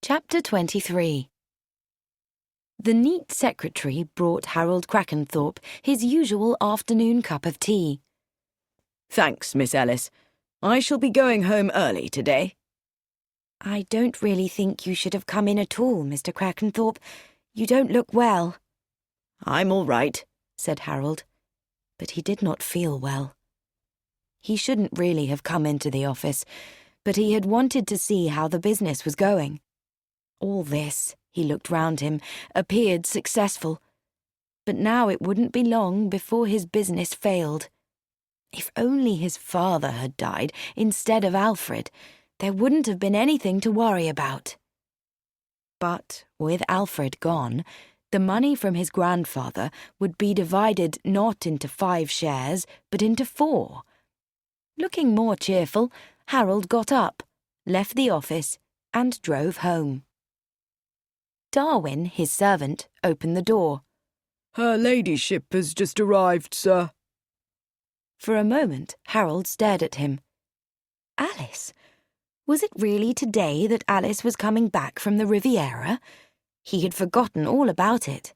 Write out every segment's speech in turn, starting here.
Chapter 23. The neat secretary brought Harold Crackenthorpe his usual afternoon cup of tea. "Thanks, Miss Ellis. I shall be going home early today." "I don't really think you should have come in at all, Mr. Crackenthorpe. You don't look well." "I'm all right," said Harold, but he did not feel well. He shouldn't really have come into the office, but he had wanted to see how the business was going. All this, he looked round him, appeared successful. But now it wouldn't be long before his business failed. If only his father had died instead of Alfred, there wouldn't have been anything to worry about. But with Alfred gone, the money from his grandfather would be divided not into 5 shares, but into 4. Looking more cheerful, Harold got up, left the office, and drove home. Darwin, his servant, opened the door. "Her ladyship has just arrived, sir." For a moment, Harold stared at him. Alice? Was it really today that Alice was coming back from the Riviera? He had forgotten all about it.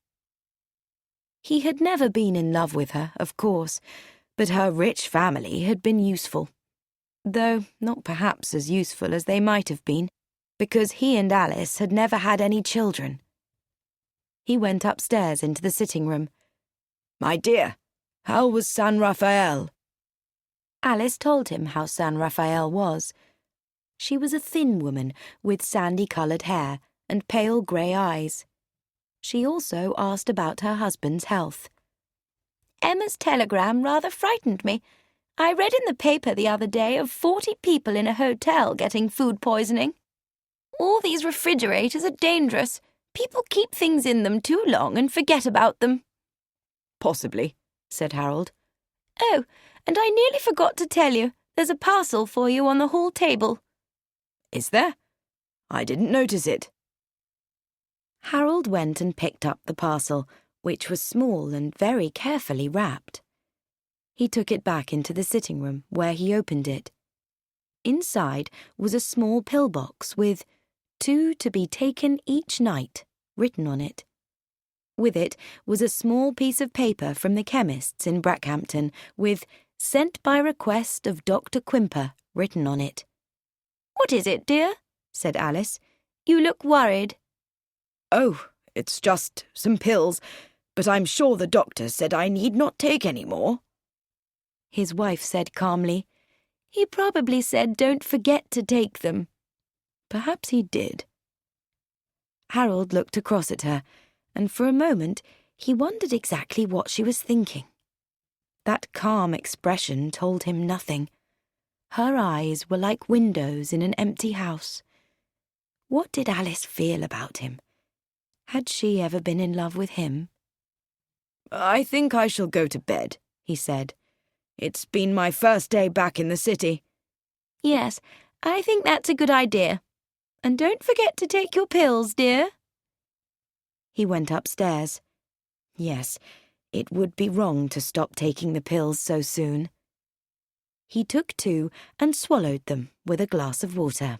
He had never been in love with her, of course, but her rich family had been useful. Though not perhaps as useful as they might have been, because he and Alice had never had any children. He went upstairs into the sitting room. "My dear, how was San Rafael?" Alice told him how San Rafael was. She was a thin woman with sandy-coloured hair and pale grey eyes. She also asked about her husband's health. "Emma's telegram rather frightened me. I read in the paper the other day of 40 people in a hotel getting food poisoning. All these refrigerators are dangerous. People keep things in them too long and forget about them." "Possibly," said Harold. "Oh, and I nearly forgot to tell you, there's a parcel for you on the hall table." "Is there? I didn't notice it." Harold went and picked up the parcel, which was small and very carefully wrapped. He took it back into the sitting room, where he opened it. Inside was a small pillbox with 2 to be taken each night written on it. With it was a small piece of paper from the chemist's in Brackhampton with "Sent by request of Dr. Quimper" written on it. "What is it, dear?" said Alice. "You look worried." "Oh, it's just some pills, but I'm sure the doctor said I need not take any more." His wife said calmly, "He probably said don't forget to take them." Perhaps he did. Harold looked across at her, and for a moment he wondered exactly what she was thinking. That calm expression told him nothing. Her eyes were like windows in an empty house. What did Alice feel about him? Had she ever been in love with him? "I think I shall go to bed," he said. "It's been my first day back in the city." "Yes, I think that's a good idea. And don't forget to take your pills, dear." He went upstairs. Yes, it would be wrong to stop taking the pills so soon. He took 2 and swallowed them with a glass of water.